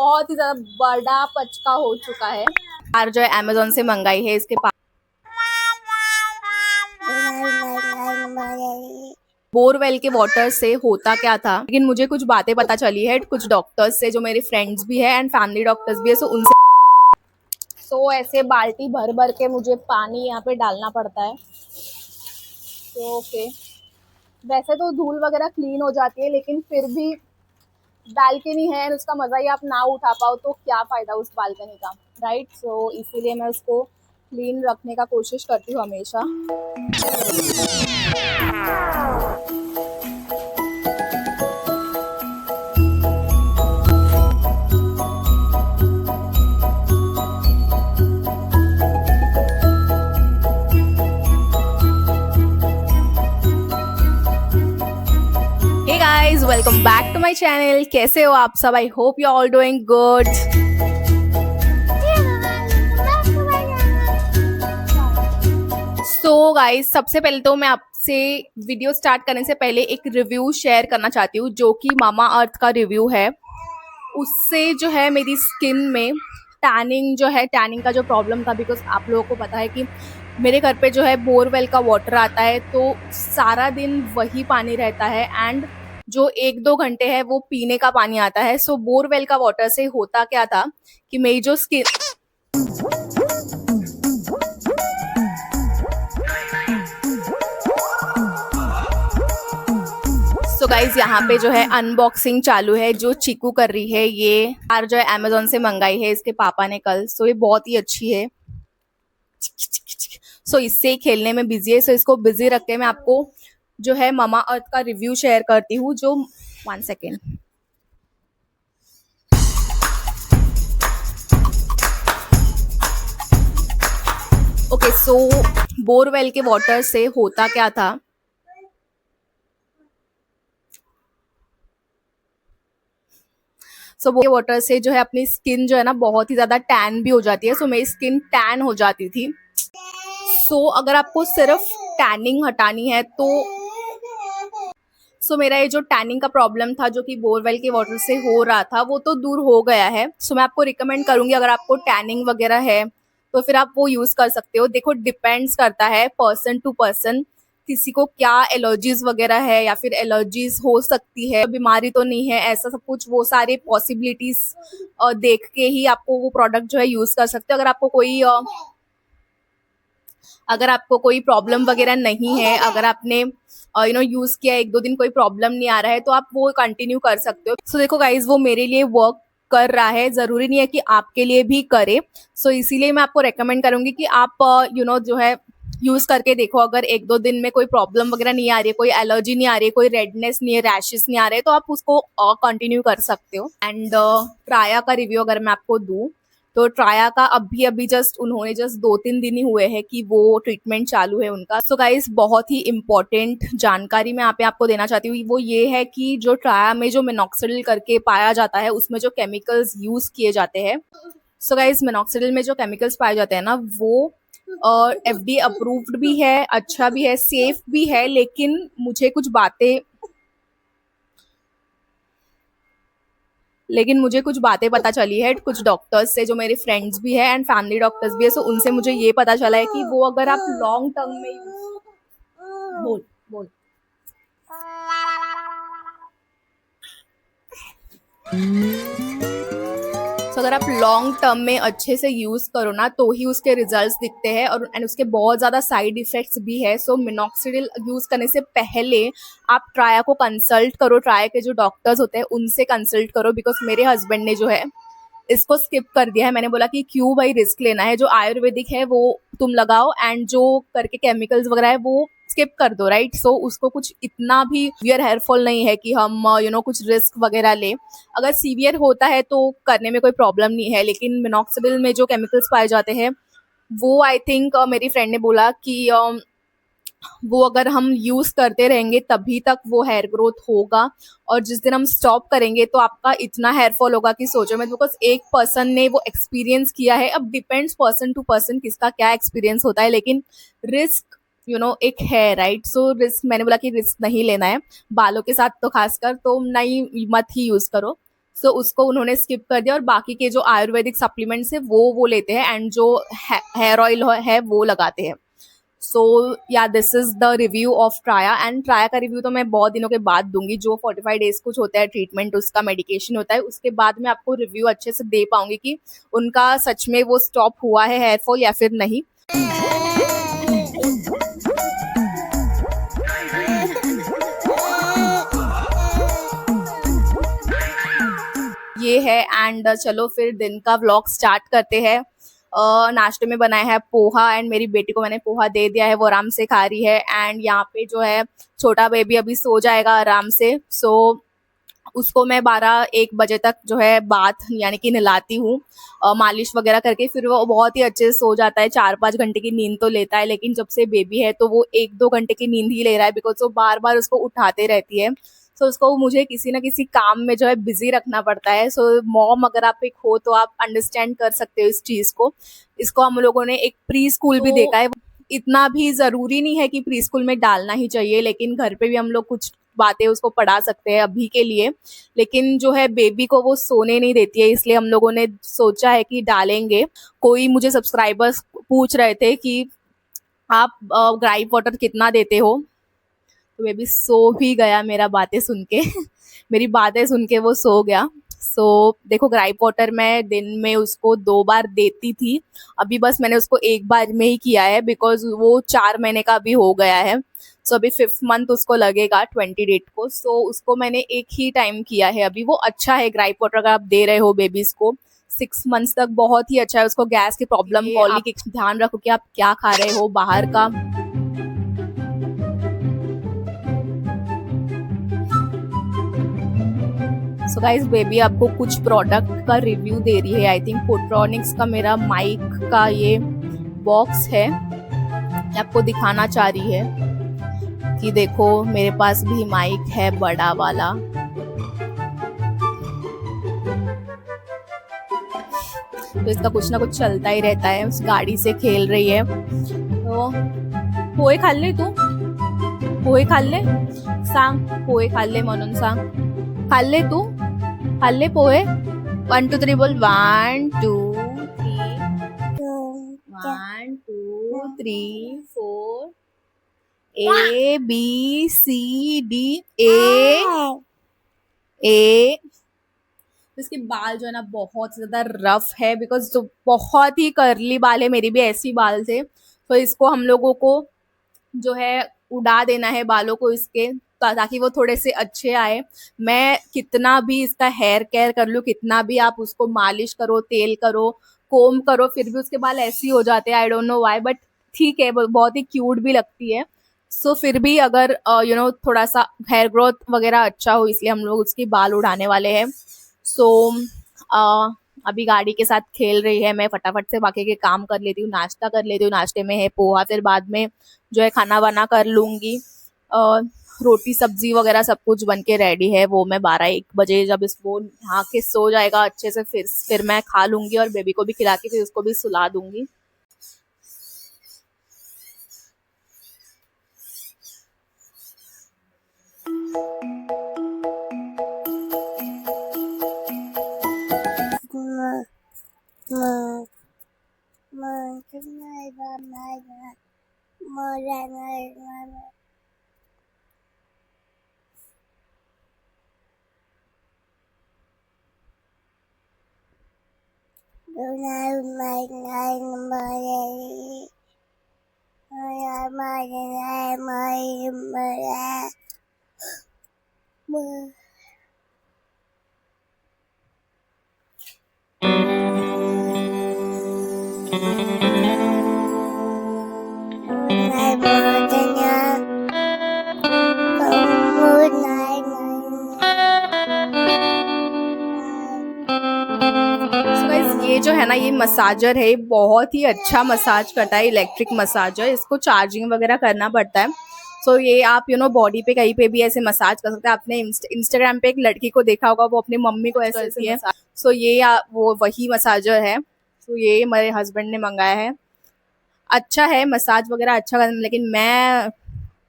बहुत ही ज़्यादा बड़ा पचका हो चुका है। यार जो है अमेज़न से मंगाई है इसके पास बोरवेल के वाटर से होता क्या था, लेकिन मुझे कुछ बातें पता चली है कुछ डॉक्टर्स से जो मेरे फ्रेंड्स भी है एंड फैमिली डॉक्टर्स भी है। सो ऐसे बाल्टी भर भर के मुझे पानी यहाँ पे डालना पड़ता है। तो ओके, वैसे तो धूल वगैरह क्लीन हो जाती है, लेकिन फिर भी बालकनी है और उसका मज़ा ही आप ना उठा पाओ तो क्या फ़ायदा उस बालकनी का, राइट। सो इसीलिए मैं उसको क्लीन रखने का कोशिश करती हूँ हमेशा। Hey guys, welcome back to my channel. कैसे हो आप सब? I hope you all doing good. So guys, सबसे पहले तो मैं आपसे वीडियो स्टार्ट करने से पहले एक रिव्यू शेयर करना चाहती हूँ, जो कि मामा अर्थ का रिव्यू है। उससे जो है मेरी स्किन में टैनिंग का जो प्रॉब्लम था, बिकॉज आप लोगों को पता है कि मेरे घर पे जो है बोरवेल का वाटर आता है, तो सारा दिन वही पानी रहता है एंड जो 1-2 घंटे है वो पीने का पानी आता है। सो बोरवेल का वाटर से होता क्या था कि मेरी जो स्किन सो गाइज यहाँ पे जो है अनबॉक्सिंग चालू है, जो चीकू कर रही है। ये कार जो है अमेजोन से मंगाई है इसके पापा ने कल। सो ये बहुत ही अच्छी है। सो इससे खेलने में बिजी है। सो इसको बिजी रख के मैं आपको जो है मामा अर्थ का रिव्यू शेयर करती हूँ। जो 1 सेकेंड। ओके, सो बोरवेल के वाटर से होता क्या था। सो वो वाटर से जो है अपनी स्किन जो है ना बहुत ही ज्यादा टैन भी हो जाती है। सो मेरी स्किन टैन हो जाती थी। सो अगर आपको सिर्फ टैनिंग हटानी है तो मेरा ये जो टैनिंग का प्रॉब्लम था, जो कि बोरवेल के वाटर से हो रहा था, वो तो दूर हो गया है। सो मैं आपको रिकमेंड करूंगी, अगर आपको टैनिंग वगैरह है तो फिर आप वो यूज कर सकते हो। देखो, डिपेंड्स करता है पर्सन टू पर्सन, किसी को क्या एलर्जीज वगैरह है या फिर एलर्जीज हो सकती है, बीमारी तो नहीं है, ऐसा सब कुछ वो सारे पॉसिबिलिटीज देख के ही आपको वो प्रोडक्ट जो है यूज कर सकते हो। अगर आपको कोई प्रॉब्लम वगैरह नहीं है, अगर आपने यूज किया 1-2 दिन कोई प्रॉब्लम नहीं आ रहा है, तो आप वो कंटिन्यू कर सकते हो। सो देखो गाइज, वो मेरे लिए वर्क कर रहा है, जरूरी नहीं है कि आपके लिए भी करे। सो इसीलिए मैं आपको रेकमेंड करूंगी कि आप जो है यूज करके देखो। अगर 1-2 दिन में कोई प्रॉब्लम वगैरह नहीं आ रही है, कोई एलर्जी नहीं आ रही है, कोई रेडनेस नहीं है, रैशेस नहीं आ रहे, तो आप उसको कंटिन्यू कर सकते हो। एंड ट्राया का रिव्यू अगर मैं आपको दूं, तो ट्राया का अभी उन्होंने 2-3 दिन ही हुए हैं कि वो ट्रीटमेंट चालू है उनका। सो गाइस, बहुत ही इंपॉर्टेंट जानकारी मैं यहाँ पे आपको देना चाहती हूँ, वो ये है कि जो ट्राया में जो मिनॉक्सिडिल करके पाया जाता है, उसमें जो केमिकल्स यूज किए जाते हैं। सो गाइस, मिनॉक्सिडिल में जो केमिकल्स पाए जाते हैं ना, वो FDA अप्रूव्ड भी है, अच्छा भी है, सेफ भी है, लेकिन मुझे कुछ बातें पता चली है कुछ डॉक्टर्स से, जो मेरे फ्रेंड्स भी है एंड फैमिली डॉक्टर्स भी है। सो उनसे मुझे ये पता चला है कि वो अगर आप लॉन्ग टर्म में बोल बोल सो अगर आप लॉन्ग टर्म में अच्छे से यूज करो ना, तो ही उसके रिजल्ट्स दिखते हैं, और एंड उसके बहुत ज्यादा साइड इफेक्ट्स भी है। सो मिनॉक्सिडिल यूज करने से पहले आप ट्राया को कंसल्ट करो, ट्राया के जो डॉक्टर्स होते हैं उनसे कंसल्ट करो। बिकॉज मेरे हस्बैंड ने जो है इसको स्किप कर दिया है। मैंने बोला कि क्यों भाई रिस्क लेना है, जो आयुर्वेदिक है वो तुम लगाओ, एंड जो करके केमिकल्स वगैरह है वो स्किप कर दो, राइट। सो उसको कुछ इतना भी सीवियर हेयरफॉल नहीं है कि हम कुछ रिस्क वगैरह ले। अगर सीवियर होता है तो करने में कोई प्रॉब्लम नहीं है, लेकिन मिनॉक्सिडिल में जो केमिकल्स पाए जाते हैं वो आई थिंक मेरी फ्रेंड ने बोला कि वो अगर हम यूज करते रहेंगे तभी तक वो हेयर ग्रोथ होगा, और जिस दिन हम स्टॉप करेंगे तो आपका इतना हेयर फॉल होगा कि सोचो मत। बिकॉज एक पर्सन ने वो एक्सपीरियंस किया है। अब डिपेंड्स पर्सन टू पर्सन किसका क्या एक्सपीरियंस होता है, लेकिन रिस्क एक है, राइट। सो रिस्क, मैंने बोला कि रिस्क नहीं लेना है बालों के साथ, तो खासकर तो नहीं, मत ही यूज करो। सो उसको उन्होंने स्किप कर दिया और बाकी के जो आयुर्वेदिक सप्लीमेंट्स है वो लेते हैं एंड जो हेयर ऑयल है वो लगाते हैं। सो या this is the review of Traya. And Traya का रिव्यू तो मैं बहुत दिनों के बाद दूंगी, जो 45 डेज कुछ होता है ट्रीटमेंट, उसका मेडिकेशन होता है, उसके बाद मैं आपको रिव्यू अच्छे से दे पाऊंगी कि उनका सच में वो स्टॉप हुआ है हेयरफॉल या फिर नहीं। ये है एंड चलो फिर दिन का व्लॉग स्टार्ट करते हैं। नाश्ते में बनाया है पोहा एंड मेरी बेटी को मैंने पोहा दे दिया है, वो आराम से खा रही है। एंड यहाँ पे जो है छोटा बेबी अभी सो जाएगा आराम से। सो उसको मैं 12-1 बजे तक जो है बाथ यानी कि नहलाती हूँ, मालिश वगैरह करके, फिर वो बहुत ही अच्छे से सो जाता है। 4-5 घंटे की नींद तो लेता है, लेकिन जब से बेबी है तो वो 1-2 घंटे की नींद ही ले रहा है, बिकॉज वो बार बार उसको उठाते रहती है। सो उसको मुझे किसी ना किसी काम में जो है बिजी रखना पड़ता है। सो मॉम अगर आप एक हो तो आप अंडरस्टैंड कर सकते हो इस चीज़ को। इसको हम लोगों ने एक प्री स्कूल भी देखा है। इतना भी ज़रूरी नहीं है कि प्री स्कूल में डालना ही चाहिए, लेकिन घर पे भी हम लोग कुछ बातें उसको पढ़ा सकते हैं अभी के लिए। लेकिन जो है बेबी को वो सोने नहीं देती है, इसलिए हम लोगों ने सोचा है कि डालेंगे। कोई मुझे सब्सक्राइबर्स पूछ रहे थे कि आप ग्राइप वाटर कितना देते हो, तो बेबी सो भी गया मेरा बातें सुन के मेरी बातें सुन के वो सो गया। सो देखो ग्राइप वाटर मैं दिन में उसको 2 बार देती थी, अभी बस मैंने उसको 1 बार में ही किया है, बिकॉज वो 4 महीने का भी हो गया है। सो अभी 5th मंथ उसको लगेगा 20 डेट को। सो उसको मैंने एक ही टाइम किया है अभी। वो अच्छा है ग्राइप वाटर अगर आप दे रहे हो बेबीज को 6 मंथ्स तक, बहुत ही अच्छा है। उसको गैस की प्रॉब्लम कॉलिक ध्यान रखो कि आप क्या खा रहे हो बाहर का। सो गाइज बेबी आपको कुछ प्रोडक्ट का रिव्यू दे रही है। आई थिंक फोट्रॉनिक्स का मेरा माइक का ये बॉक्स है, आपको दिखाना चाह रही है कि देखो मेरे पास भी माइक है बड़ा वाला। तो इसका कुछ ना कुछ चलता ही रहता है। उस गाड़ी से खेल रही है। तो पोहे खा ले तू, पोहे खा ले, सांग पोहे खा ले म्हणून सांग, खा ले तू, खा ले पोहे। 1 2 3 बोल, 1 2 3, 1 2 3 4, A B C D A। इसके बाल जो है ना बहुत ज्यादा रफ है, बिकॉज जो बहुत ही कर्ली बाल है, मेरी भी ऐसी बाल थे। तो इसको हम लोगों को जो है उड़ा देना है बालों को इसके, ताकि वो थोड़े से अच्छे आए। मैं कितना भी इसका हेयर केयर कर लूँ, कितना भी आप उसको मालिश करो, तेल करो, कोम करो, फिर भी उसके बाल ऐसे ही हो जाते हैं। I don't know why, but ठीक है, बहुत ही क्यूट भी लगती है। सो फिर भी अगर थोड़ा सा हेयर ग्रोथ वगैरह अच्छा हो, इसलिए हम लोग उसकी बाल उड़ाने वाले हैं। सो अभी गाड़ी के साथ खेल रही है। मैं फटाफट से बाकी के काम कर लेती हूँ, नाश्ता कर लेती हूँ। नाश्ते में है पोहा, फिर बाद में जो है खाना वाना कर लूँगी। रोटी सब्जी वगैरह सब कुछ बन के रेडी है। वो मैं 12-1 बजे जब इसको नहा के सो जाएगा अच्छे से, फिर मैं खा लूँगी और बेबी को भी खिला के फिर उसको भी सुला दूँगी। ये जो है ना, ये मसाजर है, बहुत ही अच्छा मसाज करता है, इलेक्ट्रिक मसाजर। इसको चार्जिंग वगैरह करना पड़ता है। सो ये आप बॉडी पे कहीं पे भी ऐसे मसाज कर सकते हैं। आपने इंस्टाग्राम पे एक लड़की को देखा होगा, वो अपनी मम्मी को ऐसे करती है। सो ये वो वही मसाजर है। तो ये मेरे हस्बैंड ने मंगाया है। अच्छा है मसाज वगैरह अच्छा करना, लेकिन मैं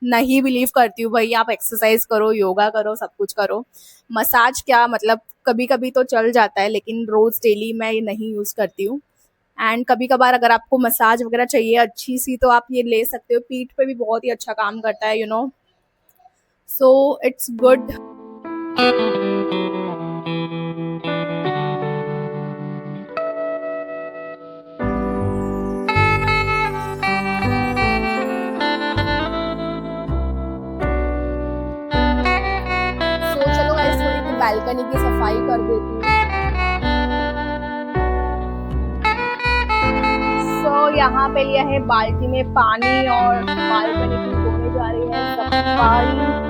नहीं बिलीव करती हूँ भाई, आप एक्सरसाइज करो, योगा करो, सब कुछ करो। मसाज क्या मतलब, कभी कभी तो चल जाता है, लेकिन रोज डेली मैं ये नहीं यूज करती हूँ। एंड कभी कभार अगर आपको मसाज वगैरह चाहिए अच्छी सी, तो आप ये ले सकते हो, पीठ पे भी बहुत ही अच्छा काम करता है, सो इट्स गुड। सो चलो गाइस, थोड़ी सी बालकनी की सफाई कर देती हूँ। सो यहाँ पे लिया है बाल्टी में पानी और बालकनी की धोने जा रही है सफाई।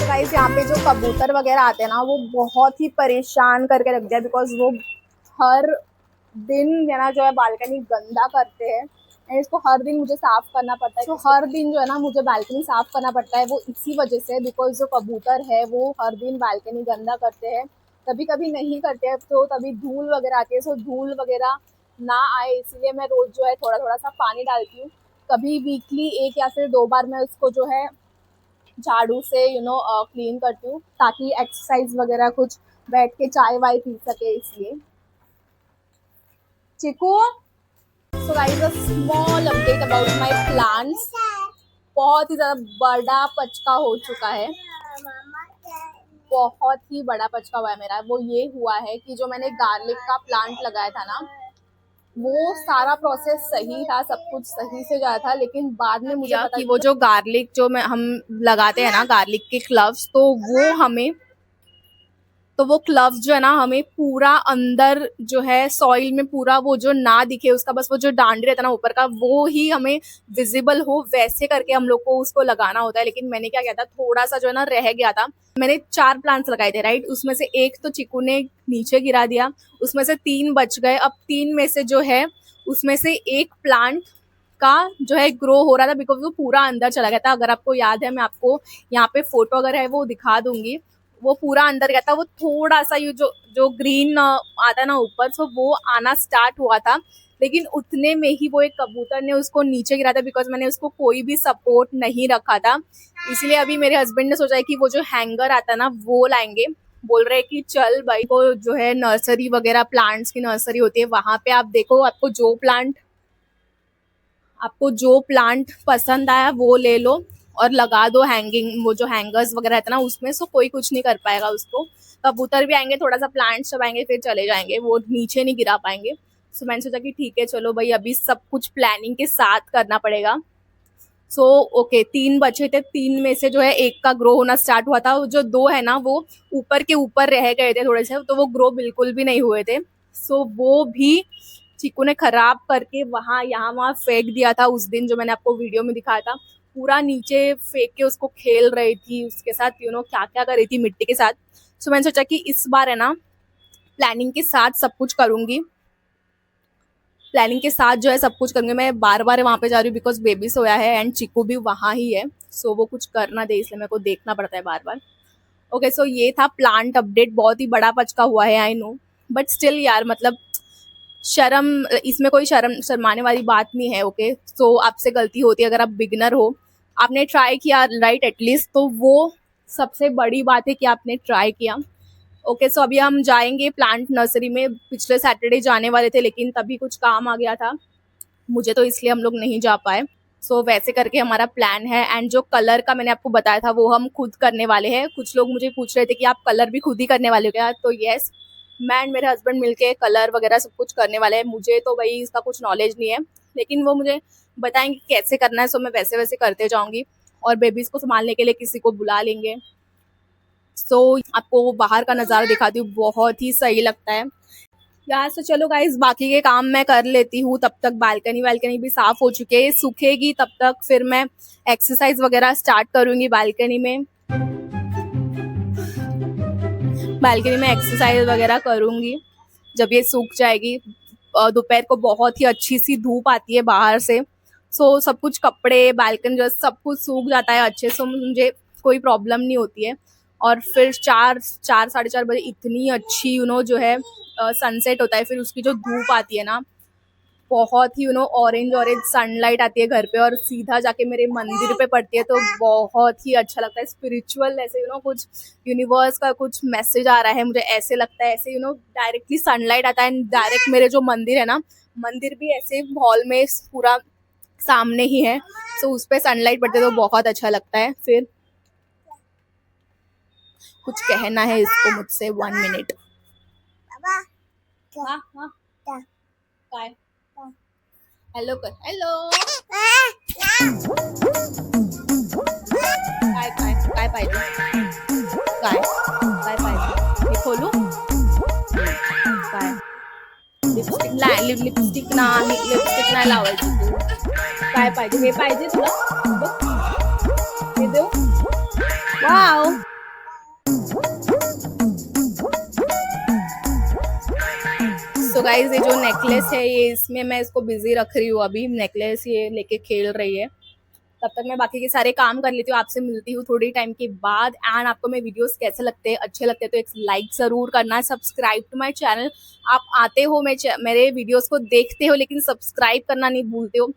गाइस यहाँ पे जो कबूतर वगैरह आते हैं ना, वो बहुत ही परेशान करके रख दिया, बिकॉज वो हर दिन ना जो है बालकनी गंदा करते हैं, एंड इसको हर दिन मुझे साफ करना पड़ता है। तो हर दिन जो है ना मुझे बालकनी साफ करना पड़ता है, वो इसी वजह से, बिकॉज जो कबूतर है वो हर दिन बालकनी गंदा करते हैं। कभी कभी नहीं करते हैं तो तभी धूल वगैरह आती है, सो धूल वगैरह ना आए इसलिए मैं रोज जो है थोड़ा थोड़ा सा पानी डालती हूँ। कभी वीकली 1 या फिर 2 बार मैं उसको जो है झाड़ू से क्लीन करती हूँ, ताकि एक्सरसाइज वगैरह कुछ बैठ के चाय वाय पी सके, इसलिए। चिकू, so guys a small update about my plants. बहुत ही ज़्यादा बड़ा पचका हो चुका है, बहुत ही बड़ा पचका हुआ है मेरा। वो ये हुआ है कि जो मैंने गार्लिक का प्लांट लगाया था ना, वो सारा प्रोसेस सही था, सब कुछ सही से जा था, लेकिन बाद में मुझे पता कि वो जो गार्लिक जो हम लगाते हैं ना, गार्लिक के क्लव्स, तो वो क्लव्स जो है ना हमें पूरा अंदर जो है सॉइल में पूरा वो जो ना दिखे उसका, बस वो जो डांडी रहता है ना ऊपर का, वो ही हमें विजिबल हो, वैसे करके हम लोग को उसको लगाना होता है। लेकिन मैंने क्या किया था, थोड़ा सा जो है ना रह गया था। मैंने 4 प्लांट्स लगाए थे, राइट, उसमें से एक तो चिकू ने नीचे गिरा दिया, उसमें से 3 बच गए। अब 3 में से जो है उसमें से एक प्लांट का जो है ग्रो हो रहा था, बिकॉज वो पूरा अंदर चला गया था। अगर आपको याद है, मैं आपको यहाँ पे फोटो अगर है वो दिखा दूंगी, वो पूरा अंदर गया था। वो थोड़ा सा ये जो जो ग्रीन आता है ना ऊपर, सो वो आना स्टार्ट हुआ था, लेकिन उतने में ही वो एक कबूतर ने उसको नीचे गिरा था, बिकॉज मैंने उसको कोई भी सपोर्ट नहीं रखा था। इसलिए अभी मेरे हस्बैंड ने सोचा है कि वो जो हैंगर आता है ना वो लाएंगे। बोल रहे कि चल भाई, को जो है नर्सरी वगैरह, प्लांट्स की नर्सरी होती है, वहां पे आप देखो, आपको जो प्लांट पसंद आया वो ले लो और लगा दो हैंगिंग, वो जो हैंगर्स वगैरह रहते हैं ना उसमें, सो कोई कुछ नहीं कर पाएगा उसको। कबूतर भी आएंगे, थोड़ा सा प्लांट सब आएंगे, फिर चले जाएंगे, वो नीचे नहीं गिरा पाएंगे। सो मैंने सोचा कि ठीक है चलो भाई, अभी सब कुछ प्लानिंग के साथ करना पड़ेगा। सो ओके, 3 बचे थे, 3 में से जो है एक का ग्रो होना स्टार्ट हुआ था, जो 2 है ना वो ऊपर के ऊपर रह गए थे थोड़े से, तो वो ग्रो बिल्कुल भी नहीं हुए थे। सो वो भी चीकू ने खराब करके वहाँ यहाँ वहाँ फेंक दिया था उस दिन, जो मैंने आपको वीडियो में दिखाया था। पूरा नीचे फेंक के उसको खेल रही थी, उसके साथ क्या क्या कर रही थी मिट्टी के साथ। सो मैंने सोचा कि इस बार है ना प्लानिंग के साथ सब कुछ करूंगी, प्लानिंग के साथ जो है सब कुछ करूंगी। मैं बार बार वहाँ पे जा रही हूँ बिकॉज बेबी सोया है एंड चिकू भी वहाँ ही है, सो वो कुछ कर ना दे, इसलिए मेरे को देखना पड़ता है बार बार। ओके, सो ये था प्लांट अपडेट। बहुत ही बड़ा पचका हुआ है, आई नो, बट स्टिल यार, मतलब शर्म, इसमें कोई शर्माने वाली बात नहीं है। ओके, सो आपसे गलती होती है, अगर आप बिगनर हो, आपने ट्राई किया, राइट, एटलीस्ट, तो वो सबसे बड़ी बात है कि आपने ट्राई किया। ओके, सो अभी हम जाएंगे प्लांट नर्सरी में। पिछले सैटरडे जाने वाले थे, लेकिन तभी कुछ काम आ गया था मुझे, तो इसलिए हम लोग नहीं जा पाए। सो वैसे करके हमारा प्लान है। एंड जो कलर का मैंने आपको बताया था वो हम खुद करने वाले हैं। कुछ लोग मुझे पूछ रहे थे कि आप कलर भी खुद ही करने वाले हो क्या, तो यस, मैं एंड मेरे हस्बैंड मिलके कलर वगैरह सब कुछ करने वाले हैं। मुझे तो भाई इसका कुछ नॉलेज नहीं है, लेकिन वो मुझे बताएंगे कैसे करना है, सो मैं वैसे वैसे करते जाऊंगी। और बेबीज को संभालने के लिए किसी को बुला लेंगे। सो आपको बाहर का नज़ारा दिखाती हूँ, बहुत ही सही लगता है। यार तो चलो गाइस, बाकी के काम मैं कर लेती हूँ, तब तक बालकनी वालकनी भी साफ हो चुके हैं, सूखेगी तब तक फिर मैं एक्सरसाइज वगैरह स्टार्ट करूंगी बालकनी में। बालकनी में एक्सरसाइज वगैरह करूंगी जब ये सूख जाएगी। दोपहर को बहुत ही अच्छी सी धूप आती है बाहर से, सो सब कुछ कपड़े बालकनी जो सब कुछ सूख जाता है अच्छे से, मुझे कोई प्रॉब्लम नहीं होती है। और फिर 4 4 साढ़े 4 बजे इतनी अच्छी जो है सनसेट होता है, फिर उसकी जो धूप आती है ना, बहुत ही ऑरेंज ऑरेंज सनलाइट आती है घर पे और सीधा जाके मेरे मंदिर पे पड़ती है, तो बहुत ही अच्छा लगता है। स्पिरिचुअल ऐसे कुछ यूनिवर्स का कुछ मैसेज आ रहा है, मुझे ऐसे लगता है। ऐसे डायरेक्टली सनलाइट आता है, डायरेक्ट मेरे जो मंदिर है ना, मंदिर भी ऐसे हॉल में पूरा सामने ही है, तो उस पर सनलाइट पड़ती है तो बहुत अच्छा लगता है। फिर कुछ कहना है इसको मुझसे, 1 मिनट। हाँ हाँ, काय हेलो कर, हेलो काय काय काय पाहिजे, काय काय पाहिजे, मी खोलू काय? लिपस्टिक नाही लावायची तू, काय पाहिजे, हे पाहिजे तुला, बघ हे देऊ, वाव। सो गाइज, ये जो नेकलेस है ये, इसमें मैं इसको बिजी रख रही हूँ अभी, नेकलेस ये लेके खेल रही है। तब तक मैं बाकी के सारे काम कर लेती हूँ, आपसे मिलती हूँ थोड़ी टाइम के बाद। एंड आपको मेरे वीडियोस कैसे लगते हैं, अच्छे लगते हैं तो एक लाइक जरूर करना, सब्सक्राइब टू माय चैनल। आप आते हो मेरे वीडियोस को देखते हो लेकिन सब्सक्राइब करना नहीं भूलते हो,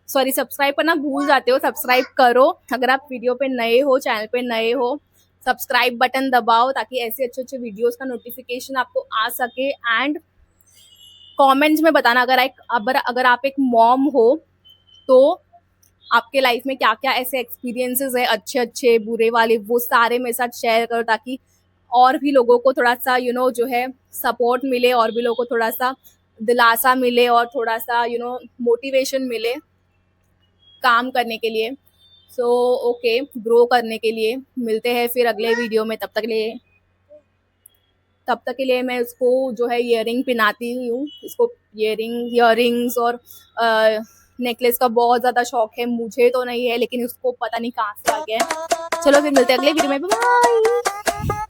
सॉरी सब्सक्राइब करना भूल जाते हो। सब्सक्राइब करो अगर आप वीडियो पे नए हो, चैनल पे नए हो, सब्सक्राइब बटन दबाओ ताकि ऐसे अच्छे अच्छे वीडियोस का नोटिफिकेशन आपको आ सके। एंड कमेंट्स में बताना अगर आप एक मॉम हो तो आपके लाइफ में क्या क्या ऐसे एक्सपीरियंसेस है, अच्छे अच्छे बुरे वाले, वो सारे मेरे साथ शेयर करो ताकि और भी लोगों को थोड़ा सा जो है सपोर्ट मिले, और भी लोगों को थोड़ा सा दिलासा मिले और थोड़ा सा मोटिवेशन मिले काम करने के लिए। सो ओके, ग्रो करने के लिए मिलते हैं फिर अगले वीडियो में। तब तक के लिए मैं उसको जो है ईयरिंग पहनाती हूँ, इसको ईयरिंग्स और नेकलेस का बहुत ज़्यादा शौक है, मुझे तो नहीं है लेकिन उसको पता नहीं कहाँ से आ गया है। चलो फिर मिलते हैं अगले वीडियो में, बाय।